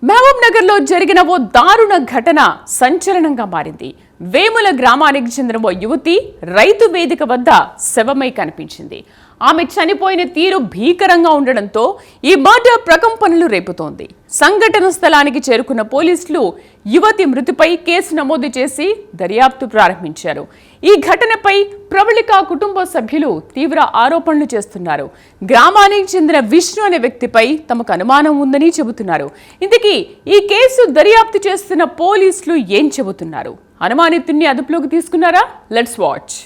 మహబూబ్ నగర్ లో జరిగిన ఓ దారుణ ఘటన సంచలనంగా మారింది. వేముల గ్రామానికి చెందిన ఓ యువతి రైతు వేదిక వద్ద శవమై కనిపించింది. ఆమె చనిపోయిన తీరు భీకరంగా ఉండడంతో ఈ మర్డర్ ప్రకంపనలు రేపుతోంది. సంఘటన స్థలానికి చేరుకున్న పోలీసులు యువతి మృతిపై కేసు నమోదు చేసి దర్యాప్తు ప్రారంభించారు. ఈ ఘటనపై ప్రవళిక కుటుంబ సభ్యులు తీవ్ర ఆరోపణలు చేస్తున్నారు. గ్రామానికి చెందిన విష్ణు అనే వ్యక్తిపై తమకు అనుమానం ఉందని చెబుతున్నారు. ఇందుకీ ఈ కేసు దర్యాప్తు చేస్తున్న పోలీసులు ఏం చెబుతున్నారు? అనుమానితుడిని అదుపులోకి తీసుకున్నారా? Let's watch.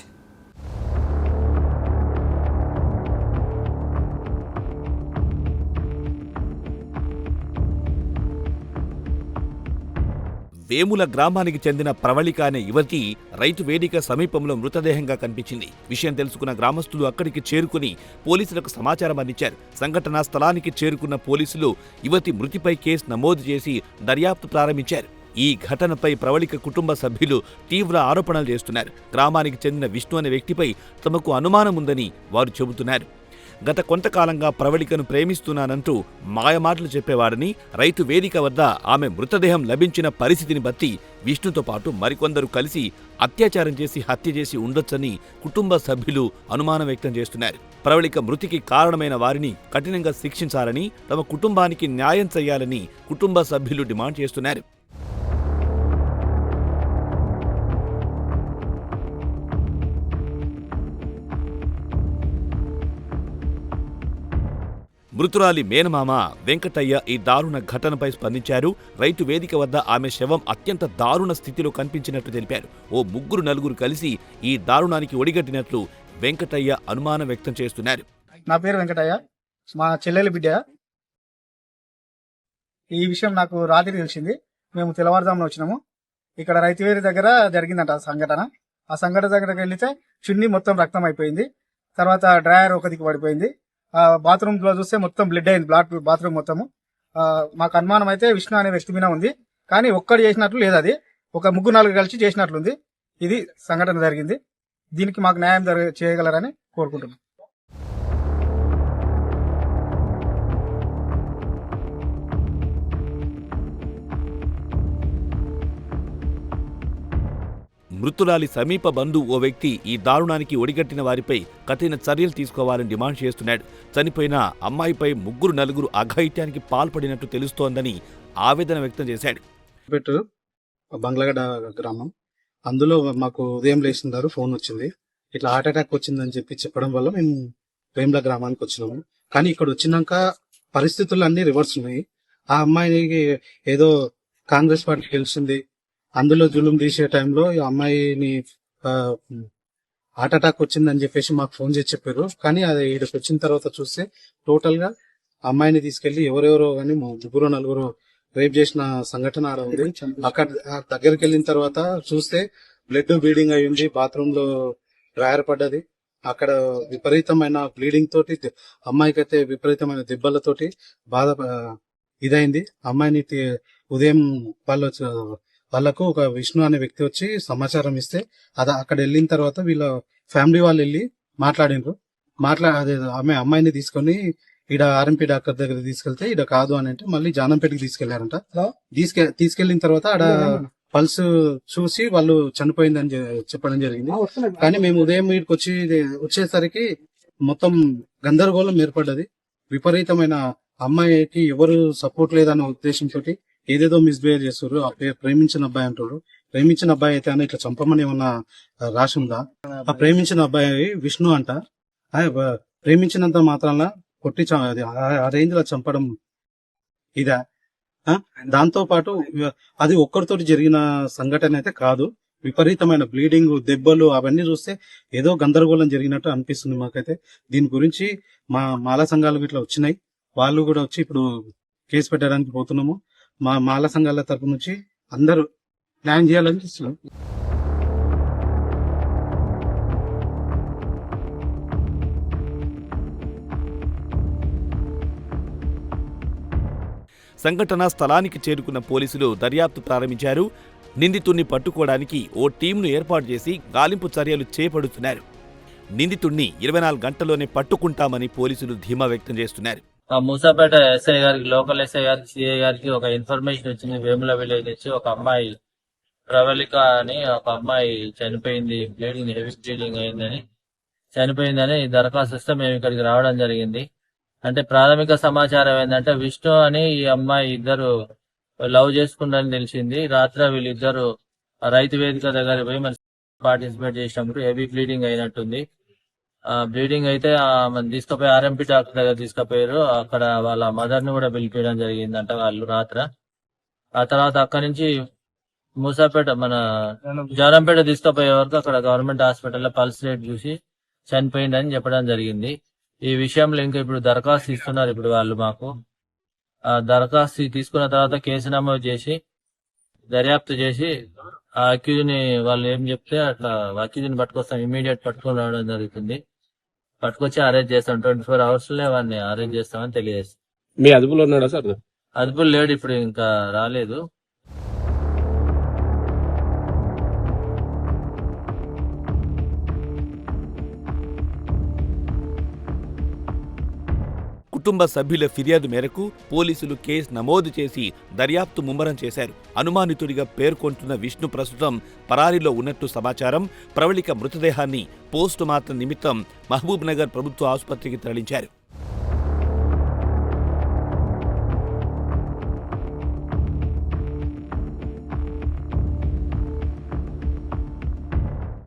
వేముల గ్రామానికి చెందిన ప్రవళిక అనే యువతి రైతు వేదిక సమీపంలో మృతదేహంగా కనిపించింది. విషయం తెలుసుకున్న గ్రామస్తులు అక్కడికి చేరుకుని పోలీసులకు సమాచారం అందించారు. సంఘటనా స్థలానికి చేరుకున్న పోలీసులు యువతి మృతిపై కేసు నమోదు చేసి దర్యాప్తు ప్రారంభించారు. ఈ ఘటనపై ప్రవళిక కుటుంబ సభ్యులు తీవ్ర ఆరోపణలు చేస్తున్నారు. గ్రామానికి చెందిన విష్ణు అనే వ్యక్తిపై తమకు అనుమానం ఉందని వారు చెబుతున్నారు. గత కొంతకాలంగా ప్రవళికను ప్రేమిస్తున్నానంటూ మాయమాటలు చెప్పేవాడని, రైతు వేదిక వద్ద ఆమె మృతదేహం లభించిన పరిస్థితిని బట్టి విష్ణుతో పాటు మరికొందరు కలిసి అత్యాచారం చేసి హత్య చేసి ఉండొచ్చని కుటుంబ సభ్యులు అనుమానం వ్యక్తం చేస్తున్నారు. ప్రవళిక మృతికి కారణమైన వారిని కఠినంగా శిక్షించాలని, తమ కుటుంబానికి న్యాయం చేయాలని కుటుంబ సభ్యులు డిమాండ్ చేస్తున్నారు. మృతురాలి మేనమామ వెంకటయ్య ఈ దారుణ ఘటనపై స్పందించారు. రైతు వేదిక వద్ద ఆమె శవం అత్యంత దారుణ స్థితిలో కనిపించినట్టు తెలిపారు. ఓ నలుగురు కలిసి ఈ దారుణానికి ఒడిగట్టినట్లు వెంకటయ్య అనుమానం వ్యక్తం చేస్తున్నారు. నా పేరు వెంకటయ్య, మా చెల్లెలి బిడ్డ. ఈ విషయం నాకు రాత్రి తెలిసింది. మేము తెల్లవారుజామున వచ్చినాము. ఇక్కడ రైతువేరి దగ్గర జరిగిందంట సంఘటన. ఆ సంఘటన దగ్గరకు వెళ్తే చున్నీ మొత్తం రక్తం అయిపోయింది. తర్వాత డ్రైయర్ ఒక దిక్కు పడిపోయింది. బాత్రూమ్ లో చూస్తే మొత్తం బ్లడ్ అయింది, బాత్రూమ్ మొత్తము. మాకు అనుమానం అయితే విష్ణు అనే వ్యక్తి మీద ఉంది, కానీ ఒక్కడు చేసినట్లు లేదు. అది ఒక నలుగురు కలిసి చేసినట్లుంది. ఇది సంఘటన జరిగింది. దీనికి మాకు న్యాయం చేయగలరని కోరుకుంటున్నాం. మృతురాలి సమీప బంధువు ఓ వ్యక్తి ఈ దారుణానికి ఒడిగట్టిన వారిపై కఠిన చర్యలు తీసుకోవాలని డిమాండ్ చేస్తున్నాడు. చనిపోయిన అమ్మాయిపై నలుగురు అఘాయిత్యానికి పాల్పడినట్టు తెలుస్తోందని ఆవేదన వ్యక్తం చేశాడు. బంగ్లాగడ్డ గ్రామం, అందులో మాకు ఉదయం లేచినారు, ఫోన్ వచ్చింది, ఇట్లా హార్ట్ అటాక్ వచ్చిందని చెప్పడం వల్ల మేము వేముల గ్రామానికి వచ్చినాము. కానీ ఇక్కడ వచ్చినాక పరిస్థితులు అన్ని రివర్స్ ఉన్నాయి. ఆ అమ్మాయికి ఏదో కాంగ్రెస్ పార్టీ గెలిచింది, అందులో జులుం తీసే టైంలో ఈ అమ్మాయిని హార్ట్ అటాక్ వచ్చిందని చెప్పేసి మాకు ఫోన్ చేసి చెప్పారు. కానీ అది ఇక్కడికి వచ్చిన తర్వాత చూస్తే టోటల్ గా అమ్మాయిని తీసుకెళ్లి ఎవరెవరో కానీ నలుగురు రేప్ చేసిన సంఘటన ఆడ ఉంది. అక్కడ దగ్గరికి వెళ్ళిన తర్వాత చూస్తే బ్లడ్ బ్లీడింగ్ అయి ఉంది, బాత్రూమ్ లో డ్రైయర్ పడ్డది. అక్కడ విపరీతమైన బ్లీడింగ్ తోటి అమ్మాయికి అయితే విపరీతమైన దెబ్బలతోటి బాధ ఇదైంది. అమ్మాయిని ఉదయం వాళ్ళకు ఒక విష్ణు అనే వ్యక్తి వచ్చి సమాచారం ఇస్తే అక్కడ వెళ్ళిన తర్వాత వీళ్ళ ఫ్యామిలీ వాళ్ళు వెళ్ళి మాట్లాడినరు. ఆమె అమ్మాయిని తీసుకొని ఈడ ఆర్ఎంపీ డాక్టర్ దగ్గర తీసుకెళ్తే ఈడ కాదు అని అంటే మళ్ళీ జానంపేటకి తీసుకెళ్లారంట. తీసుకెళ్లిన తర్వాత ఆడ పల్స్ చూసి వాళ్ళు చనిపోయిందని చెప్పడం జరిగింది. కానీ మేము ఉదయం వీడికి వచ్చేసరికి మొత్తం గందరగోళం ఏర్పడ్డది. విపరీతమైన అమ్మాయికి ఎవరు సపోర్ట్ లేదన్న ఉద్దేశంతో ఏదేదో మిస్బిహేవ్ చేస్తారు. ప్రేమించిన అబ్బాయి అంటారు. ప్రేమించిన అబ్బాయి అయితే అని ఇట్లా చంపమని ఏమన్నా రాసి ఉందా? ఆ ప్రేమించిన అబ్బాయి విష్ణు అంట. ప్రేమించినంత మాత్రాన కొట్టి ఆ రేంజ్ లో చంపడం ఇదా? దాంతో పాటు అది ఒక్కరితోటి జరిగిన సంఘటన అయితే కాదు. విపరీతమైన బ్లీడింగ్, దెబ్బలు అవన్నీ చూస్తే ఏదో గందరగోళం జరిగినట్టు అనిపిస్తుంది మాకైతే. దీని గురించి మా మాల సంఘాలు ఇట్లా వచ్చినాయి, వాళ్ళు కూడా వచ్చి ఇప్పుడు కేసు పెట్టడానికి పోతున్నాము. మా మాల సంఘాల తరపు నుంచి అందరూ న్యాయం చేయాలని చూస్తున్నాం. సంఘటనా స్థలానికి చేరుకున్న పోలీసులు దర్యాప్తు ప్రారంభించారు. నిందితుణ్ణి పట్టుకోవడానికి ఓ టీంను ఏర్పాటు చేసి గాలింపు చర్యలు చేపడుతున్నారు. నిందితుణ్ణి 24 గంటల్లోనే పట్టుకుంటామని పోలీసులు ధీమా వ్యక్తం చేస్తున్నారు. ఆ మూసాపేట ఎస్ఐ గారికి, లోకల్ ఎస్ఐ గారికి, సిఐ గారికి ఒక ఇన్ఫర్మేషన్ వచ్చింది. వేముల విలేజ్ నుంచి ఒక అమ్మాయి ప్రవళిక అని ఒక అమ్మాయి చనిపోయింది, బ్లీడింగ్, హెవీ బ్లీడింగ్ అయిందని, చనిపోయిందని దరఖాస్తు ఇస్తే మేము ఇక్కడికి రావడం జరిగింది. అంటే ప్రాథమిక సమాచారం ఏంటంటే విష్ణు అని ఈ అమ్మాయి ఇద్దరు లవ్ చేసుకుందని తెలిసింది. రాత్రి వీళ్ళిద్దరు రైతు వేదిక దగ్గర పోయి మరి పార్టిసిపేట్ చేసినప్పుడు హెవీ బ్లీడింగ్ అయినట్టుంది. బ్లీడింగ్ అయితే మనం తీసుకుపోయి ఆర్ఎంపీ డాక్టర్ దగ్గర తీసుకుపోయారు. అక్కడ వాళ్ళ మదర్ ని కూడా పిలిపించడం జరిగిందంట వాళ్ళు రాత్ర. ఆ తర్వాత అక్కడి నుంచి మూసాపేట మన జవరంపేట తీసుకుపోయే వరకు అక్కడ గవర్నమెంట్ హాస్పిటల్లో పల్స్ రేట్ చూసి చనిపోయిందని చెప్పడం జరిగింది. ఈ విషయంలో ఇంకా ఇప్పుడు దరఖాస్తు ఇస్తున్నారు. ఇప్పుడు వాళ్ళు మాకు ఆ దరఖాస్తు తీసుకున్న తర్వాత కేసు నమోదు చేసి దర్యాప్తు చేసి ఆ అక్యూజ్ ని వాళ్ళు ఏం చెప్తే అట్లా అక్యూజ్ ని పట్టుకొస్తాం, ఇమీడియట్ పట్టుకొని రావడం జరుగుతుంది. పట్టుకొచ్చి అరెస్ట్ చేస్తాం. 24 hours లో వాడిని అరెస్ట్ చేస్తామని తెలియజేస్తాం. మీ అదుపులో ఉన్నాడా సార్? అదుపులు లేడు, ఇప్పుడు ఇంకా రాలేదు. కుటుంబ సభ్యుల ఫిర్యాదు మేరకు పోలీసులు కేసు నమోదు చేసి దర్యాప్తు ముమ్మరం చేశారు. అనుమానితుడిగా పేర్కొంటున్న విష్ణు ప్రస్తుతం పరారీలో ఉన్నట్టు సమాచారం. ప్రవళిక మృతదేహాన్ని పోస్టుమార్టం నిమిత్తం మహబూబ్ నగర్ ప్రభుత్వ ఆసుపత్రికి తరలించారు.